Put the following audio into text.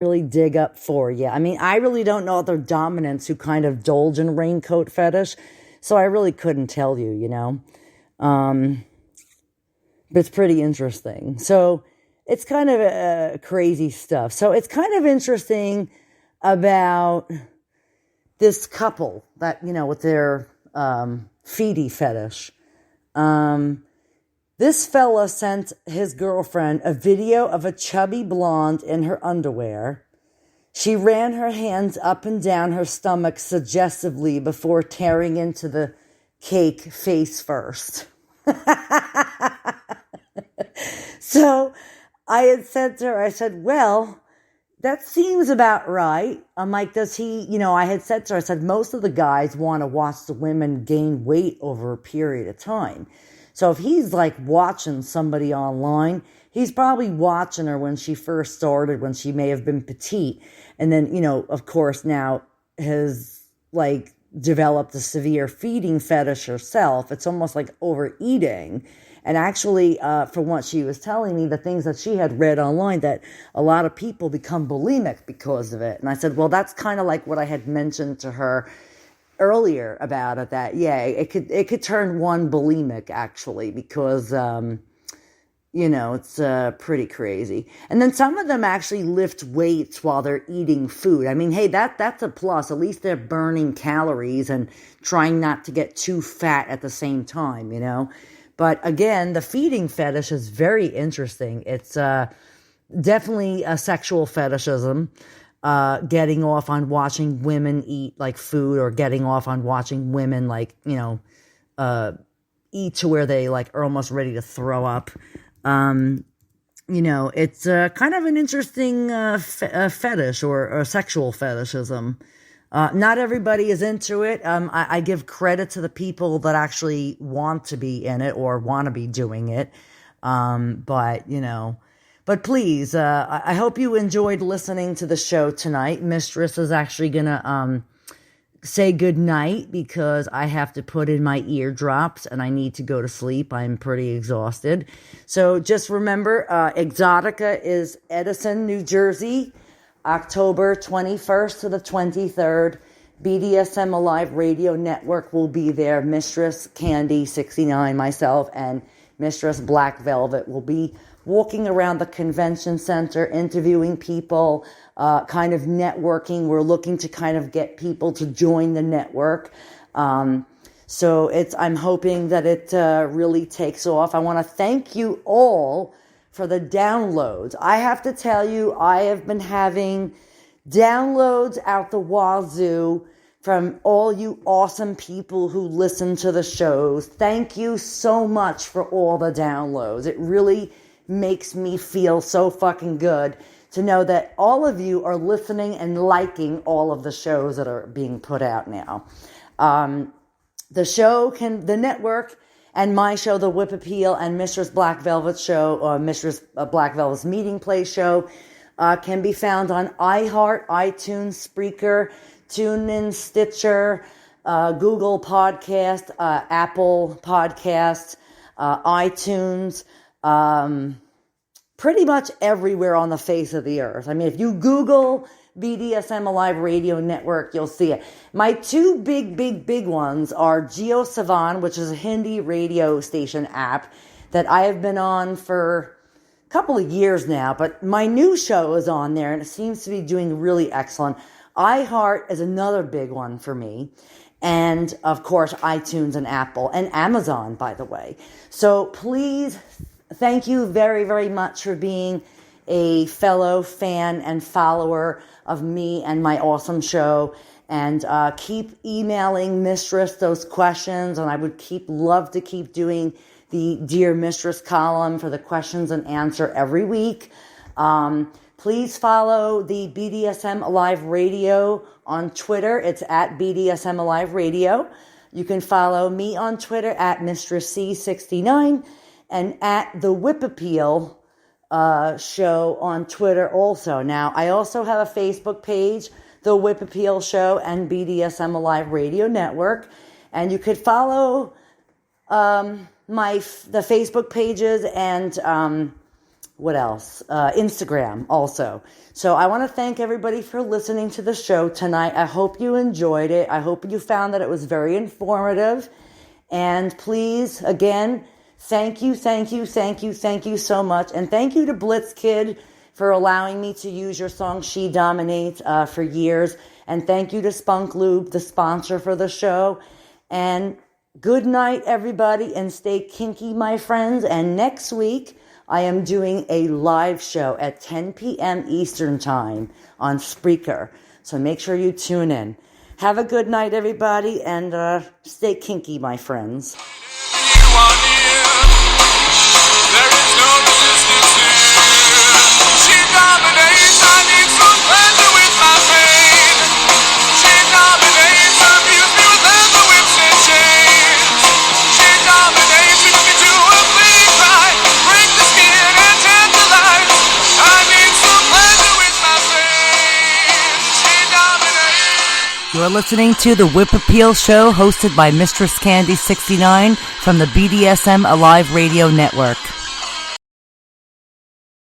really dig up for you. I mean, I really don't know other dominants who kind of indulge in raincoat fetish, so I really couldn't tell you, you know. But it's pretty interesting. So it's kind of crazy stuff. So it's kind of interesting about this couple that, you know, with their feety fetish. This fella sent his girlfriend a video of a chubby blonde in her underwear. She ran her hands up and down her stomach suggestively before tearing into the cake face first. So I had said to her, I said, well, that seems about right. I'm like, does he, you know, I had said to her, I said, most of the guys want to watch the women gain weight over a period of time. So if he's like watching somebody online, he's probably watching her when she first started, when she may have been petite. And then, you know, of course, now has like developed a severe feeding fetish herself. It's almost like overeating. And actually, from what she was telling me, the things that she had read online, that a lot of people become bulimic because of it. And I said, well, that's kind of like what I had mentioned to her earlier about it, that, yeah, it could turn one bulimic, actually, because, you know, it's pretty crazy. And then some of them actually lift weights while they're eating food. I mean, hey, that's a plus. At least they're burning calories and trying not to get too fat at the same time, you know. But again, the feeding fetish is very interesting. It's definitely a sexual fetishism, getting off on watching women eat like food, or getting off on watching women like, you know, eat to where they like are almost ready to throw up. You know, it's kind of an interesting fetish or sexual fetishism. Not everybody is into it. I give credit to the people that actually want to be in it or want to be doing it. But, you know, but please, I hope you enjoyed listening to the show tonight. Mistress is actually going to say good night because I have to put in my eardrops and I need to go to sleep. I'm pretty exhausted. So just remember, Exotica is Edison, New Jersey, October 21st to the 23rd. BDSM Alive Radio Network will be there. MistressCandy69, myself, and Mistress Black Velvet will be walking around the convention center, interviewing people, kind of networking. We're looking to kind of get people to join the network. So I'm hoping that it really takes off. I want to thank you all for the downloads. I have to tell you, I have been having downloads out the wazoo from all you awesome people who listen to the shows. Thank you so much for all the downloads. It really makes me feel so fucking good to know that all of you are listening and liking all of the shows that are being put out now. The network and my show, The Whip Appeal, and Mistress Black Velvet's show, or Mistress Black Velvet's Meeting Place show, can be found on iHeart, iTunes, Spreaker, TuneIn, Stitcher, Google Podcast, Apple Podcast, iTunes, pretty much everywhere on the face of the earth. I mean, if you Google BDSM Alive Radio Network, you'll see it. My two big ones are Geo Savan, which is a Hindi radio station app that I have been on for a couple of years now, but my new show is on there and it seems to be doing really excellent. iHeart is another big one for me. And of course, iTunes and Apple and Amazon, by the way. So please, thank you very, very much for being a fellow fan and follower of me and my awesome show. And keep emailing Mistress those questions. And I would love to keep doing the Dear Mistress column for the questions and answer every week. Please follow the BDSM Alive Radio on Twitter. It's at BDSM Alive Radio. You can follow me on Twitter at MistressC69 and at The Whip Appeal show on Twitter also. Now, I also have a Facebook page, The Whip Appeal Show and BDSM Alive Radio Network. And you could follow the Facebook pages and what else? Instagram also. So I want to thank everybody for listening to the show tonight. I hope you enjoyed it. I hope you found that it was very informative. And please, again, thank you so much. And thank you to Blitz Kid for allowing me to use your song She Dominates for years. And thank you to Spunk Lube, the sponsor for the show. And good night, everybody, and stay kinky, my friends. And next week, I am doing a live show at 10 p.m. Eastern Time on Spreaker. So make sure you tune in. Have a good night, everybody, and stay kinky, my friends. You're listening to the Whip Appeal Show hosted by MistressCandy69 from the BDSM Alive Radio Network.